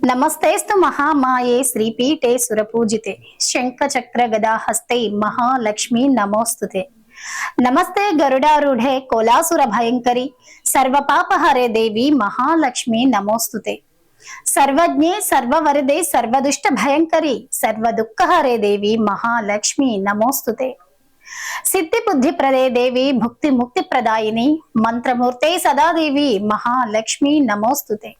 नमस्तेस्तु महामाये श्रीपीठे सुरपूजिते शंखचक्र गदा हस्ते महालक्ष्मी नमोस्तुते। नमस्ते गरुडारूढ़े कोलासुर भयंकरी सर्वपापहरे देवी महालक्ष्मी नमोस्तुते। सर्वज्ञे सर्ववरदे सर्वदुष्ट भयंकरी सर्वदुःखहरे देवी महालक्ष्मी नमोस्तुते। सिद्धि बुद्धि प्रदे देवी भुक्ति मुक्ति प्रदायिनी मंत्रमूर्ते सदा देवी महालक्ष्मी नमोस्तुते।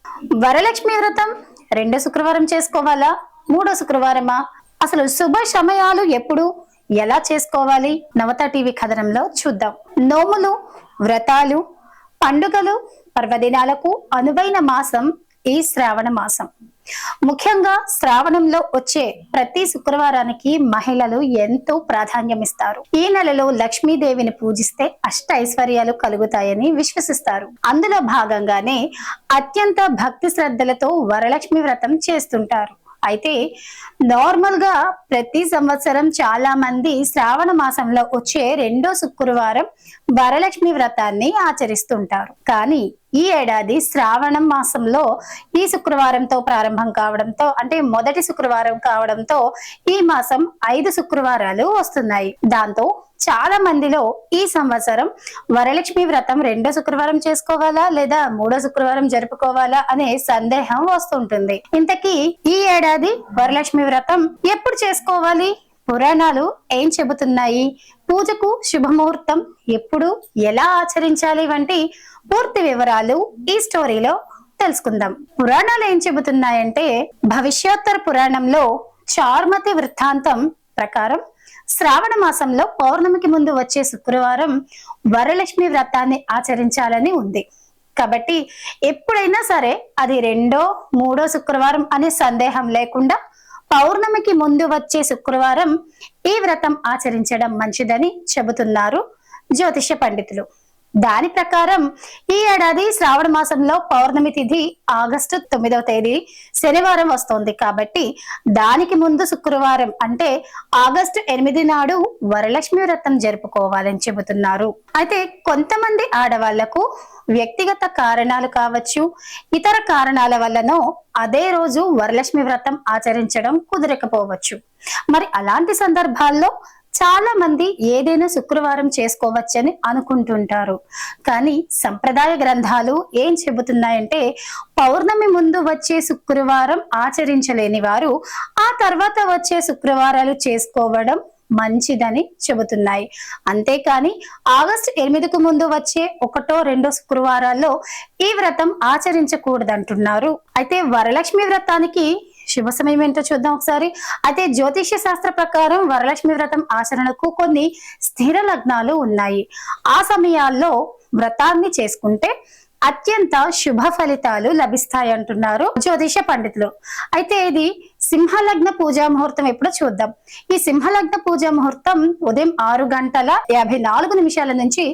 వరలక్ష్మి వ్రతం రెండో శుక్రవారం చేసుకోవాలా మూడో శుక్రవారమా? అసలు శుభ సమయాలు ఎప్పుడు, ఎలా చేసుకోవాలి? నవత టీవీ కథనంలో చూద్దాం. నోములు, వ్రతాలు, పండుగలు, పర్వదినాలకు అనువైన మాసం ఈ శ్రావణ మాసం. ముఖ్యంగా శ్రావణంలో వచ్చే ప్రతి శుక్రవారానికి మహిళలు ఎంతో ప్రాధాన్యం ఇస్తారు. ఈ నెలలో లక్ష్మీదేవిని పూజిస్తే అష్ట ఐశ్వర్యాలు కలుగుతాయని విశ్వసిస్తారు. అందులో భాగంగానే అత్యంత భక్తి శ్రద్ధలతో వరలక్ష్మి వ్రతం చేస్తుంటారు. అయితే నార్మల్ గా ప్రతి సంవత్సరం చాలా మంది శ్రావణ మాసంలో వచ్చే రెండో శుక్రవారం వరలక్ష్మి వ్రతాన్ని ఆచరిస్తుంటారు. కానీ ఈ ఏడాది శ్రావణ మాసంలో ఈ శుక్రవారంతో ప్రారంభం కావడంతో, అంటే మొదటి శుక్రవారం కావడంతో ఈ మాసం 5 శుక్రవారాలు వస్తున్నాయి. దాంతో చాలా మందిలో ఈ సంవత్సరం వరలక్ష్మి వ్రతం రెండో శుక్రవారం చేసుకోవాలా లేదా మూడో శుక్రవారం జరుపుకోవాలా అనే సందేహం వస్తుంటుంది. ఇంతకీ ఈ ఏడాది వరలక్ష్మి వ్రతం ఎప్పుడు చేసుకోవాలి? పురాణాలు ఏం చెబుతున్నాయి? పూజకు శుభముహూర్తం ఎప్పుడు, ఎలా ఆచరించాలి వంటి పూర్తి వివరాలు ఈ స్టోరీలో తెలుసుకుందాం. పురాణాలు ఏం చెబుతున్నాయంటే, భవిష్యోత్తర పురాణంలో చార్మతి వృత్తాంతం ప్రకారం శ్రావణ మాసంలో పౌర్ణమికి ముందు వచ్చే శుక్రవారం వరలక్ష్మి వ్రతాన్ని ఆచరించాలని ఉంది. కాబట్టి ఎప్పుడైనా సరే అది రెండో మూడో శుక్రవారం అనే సందేహం లేకుండా పౌర్ణమికి ముందు వచ్చే శుక్రవారం ఈ వ్రతం ఆచరించడం మంచిదని చెబుతున్నారు జ్యోతిష పండితులు. దాని ప్రకారం ఈ ఏడాది శ్రావణ మాసంలో పౌర్ణమి తిథి ఆగస్టు 9వ తేదీ శనివారం వస్తోంది. కాబట్టి దానికి ముందు శుక్రవారం అంటే ఆగస్టు 8 నాడు వరలక్ష్మి వ్రతం జరుపుకోవాలని చెబుతున్నారు. అయితే కొంతమంది ఆడవాళ్లకు వ్యక్తిగత కారణాలు కావచ్చు, ఇతర కారణాల వల్లనో అదే రోజు వరలక్ష్మి వ్రతం ఆచరించడం కుదరకపోవచ్చు. మరి అలాంటి సందర్భాల్లో చాలా మంది ఏదైనా శుక్రవారం చేసుకోవచ్చని అనుకుంటుంటారు. కానీ సంప్రదాయ గ్రంథాలు ఏం చెబుతున్నాయంటే, పౌర్ణమి ముందు వచ్చే శుక్రవారం ఆచరించలేని వారు ఆ తర్వాత వచ్చే శుక్రవారాలు చేసుకోవడం మంచిదని చెబుతున్నాయి. అంతేకాని ఆగస్టు 8కు ముందు వచ్చే 1, 2 శుక్రవారాల్లో ఈ వ్రతం ఆచరించకూడదంటున్నారు. అయితే వరలక్ష్మి వ్రతానికి శుభ సమయం ఏంటో చూద్దాం ఒకసారి. అయితే జ్యోతిష్య శాస్త్ర ప్రకారం వరలక్ష్మి వ్రతం ఆచరణకు కొన్ని స్థిర లగ్నాలు ఉన్నాయి. ఆ సమయాల్లో వ్రతాన్ని చేసుకుంటే అత్యంత శుభ ఫలితాలు లభిస్తాయి అంటున్నారు జ్యోతిష పండితులు. అయితే ఇది సింహలగ్న పూజా ముహూర్తం ఎప్పుడో చూద్దాం. ఈ సింహలగ్న పూజా ముహూర్తం ఉదయం 6:54 నుంచి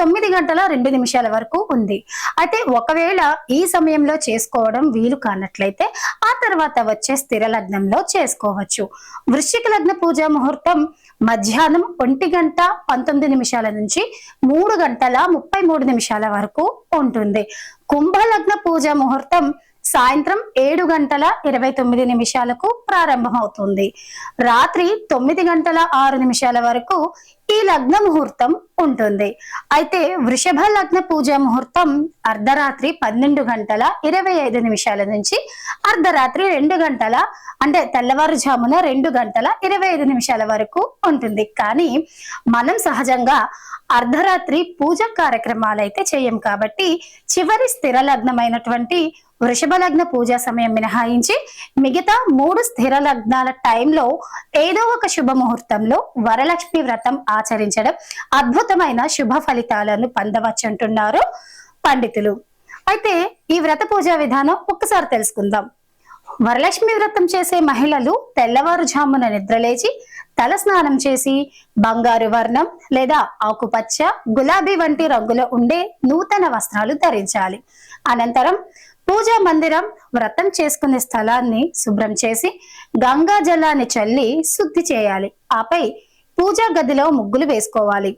9:02 వరకు ఉంది. అయితే ఒకవేళ ఈ సమయంలో చేసుకోవడం వీలు కానట్లయితే ఆ తర్వాత వచ్చే స్థిర లగ్నంలో చేసుకోవచ్చు. వృశ్చిక లగ్న పూజా ముహూర్తం మధ్యాహ్నం 1:19 నుంచి 3:33 వరకు ఉంటుంది. కుంభలగ్న పూజా ముహూర్తం సాయంత్రం 7:29 ప్రారంభమవుతుంది. రాత్రి 9:06 వరకు ఈ లగ్న ముహూర్తం ఉంటుంది. అయితే వృషభ లగ్న పూజా ముహూర్తం అర్ధరాత్రి 12:25 నుంచి అర్ధరాత్రి 2 అంటే తెల్లవారుజామున 2:25 వరకు ఉంటుంది. కానీ మనం సహజంగా అర్ధరాత్రి పూజ కార్యక్రమాలు అయితే చేయం. కాబట్టి చివరి స్థిర లగ్నమైనటువంటి వృషభ లగ్న పూజా సమయం మినహాయించి మిగతా 3 స్థిర లగ్నాల టైంలో ఏదో ఒక శుభ ముహూర్తంలో వరలక్ష్మి వ్రతం ఆచరించడం అద్భుతమైన శుభ ఫలితాలను పొందవచ్చు అంటున్నారు పండితులు. అయితే ఈ వ్రత పూజా విధానం ఒక్కసారి తెలుసుకుందాం. వరలక్ష్మి వ్రతం చేసే మహిళలు తెల్లవారుజామున నిద్రలేచి తల స్నానం చేసి బంగారు వర్ణం లేదా ఆకుపచ్చ, గులాబీ వంటి రంగులో ఉండే నూతన వస్త్రాలు ధరించాలి. అనంతరం పూజా మందిరం, వ్రతం చేసుకునే స్థలాన్ని శుభ్రం చేసి గంగా జలాన్ని చల్లి శుద్ధి చేయాలి. ఆపై పూజా గదిలో ముగ్గులు వేసుకోవాలి.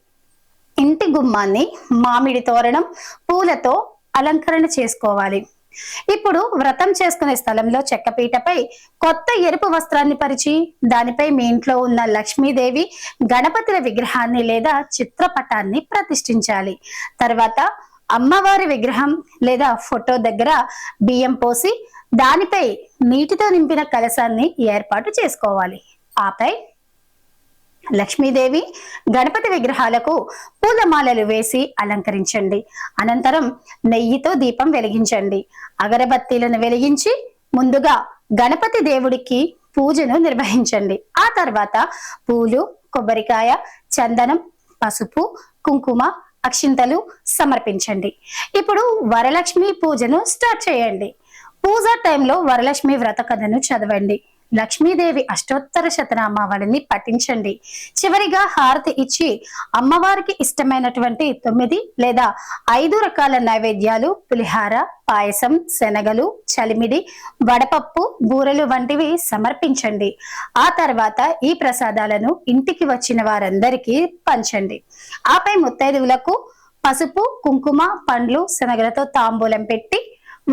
ఇంటి గుమ్మాన్ని మామిడి తోరణం, పూలతో అలంకరణ చేసుకోవాలి. ఇప్పుడు వ్రతం చేసుకునే స్థలంలో చెక్కపీటపై కొత్త ఎరుపు వస్త్రాన్ని పరిచి దానిపై మీ ఇంట్లో ఉన్న లక్ష్మీదేవి గణపతుల విగ్రహాన్ని లేదా చిత్రపటాన్ని ప్రతిష్ఠించాలి. తర్వాత అమ్మవారి విగ్రహం లేదా ఫోటో దగ్గర బియ్యం పోసి దానిపై నీటితో నింపిన కలశాన్ని ఏర్పాటు చేసుకోవాలి. ఆపై లక్ష్మీదేవి గణపతి విగ్రహాలకు పూలమాలలు వేసి అలంకరించండి. అనంతరం నెయ్యితో దీపం వెలిగించండి. అగరబత్తీలను వెలిగించి ముందుగా గణపతి దేవుడికి పూజను నిర్వహించండి. ఆ తర్వాత పూలు, కొబ్బరికాయ, చందనం, పసుపు, కుంకుమ, అక్షింతలు సమర్పించండి. ఇప్పుడు వరలక్ష్మి పూజను స్టార్ట్ చేయండి. పూజ టైంలో వరలక్ష్మి వ్రత కథను చదవండి. లక్ష్మీదేవి అష్టోత్తర శతనామావళిని పఠించండి. చివరిగా హారతి ఇచ్చి అమ్మవారికి ఇష్టమైనటువంటి 9 లేదా 5 రకాల నైవేద్యాలు, పులిహార, పాయసం, శనగలు, చలిమిడి, వడపప్పు, బూరెలు వంటివి సమర్పించండి. ఆ తర్వాత ఈ ప్రసాదాలను ఇంటికి వచ్చిన వారందరికీ పంచండి. ఆపై ముత్తైదువులకు పసుపు, కుంకుమ, పండ్లు, శనగలతో తాంబూలం పెట్టి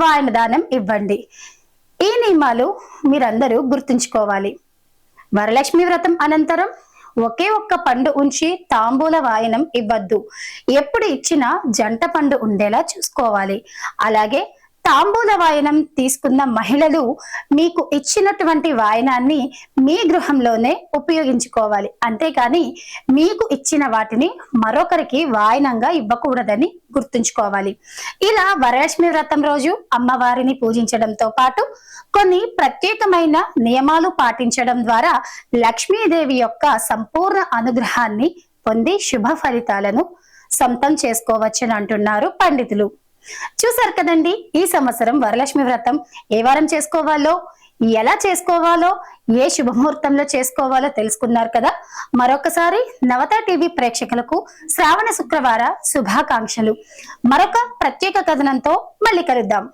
వాయనదానం ఇవ్వండి. ఈ నియమాలు మీరందరూ గుర్తుంచుకోవాలి. వరలక్ష్మి వ్రతం అనంతరం ఒకే ఒక్క పండు ఉంచి తాంబూల వాయనం ఇవ్వద్దు. ఎప్పుడు ఇచ్చినా జంట పండు ఉండేలా చూసుకోవాలి. అలాగే తాంబూల వాయనం తీసుకున్న మహిళలు మీకు ఇచ్చినటువంటి వాయనాన్ని మీ గృహంలోనే ఉపయోగించుకోవాలి. అంతేకాని మీకు ఇచ్చిన వాటిని మరొకరికి వాయనంగా ఇవ్వకూడదని గుర్తుంచుకోవాలి. ఇలా వరలక్ష్మి వ్రతం రోజు అమ్మవారిని పూజించడంతో పాటు కొన్ని ప్రత్యేకమైన నియమాలు పాటించడం ద్వారా లక్ష్మీదేవి యొక్క సంపూర్ణ అనుగ్రహాన్ని పొంది శుభ ఫలితాలను సొంతం చేసుకోవచ్చని అంటున్నారు పండితులు. చూసారు కదండి, ఈ సంవత్సరం వరలక్ష్మి వ్రతం ఏ వారం చేసుకోవాలో, ఎలా చేసుకోవాలో, ఏ శుభముహూర్తంలో చేసుకోవాలో తెలుసుకున్నారు కదా. మరొకసారి నవత టీవీ ప్రేక్షకులకు శ్రావణ శుక్రవార శుభాకాంక్షలు. మరొక ప్రత్యేక కథనంతో మళ్ళీ కలుద్దాం.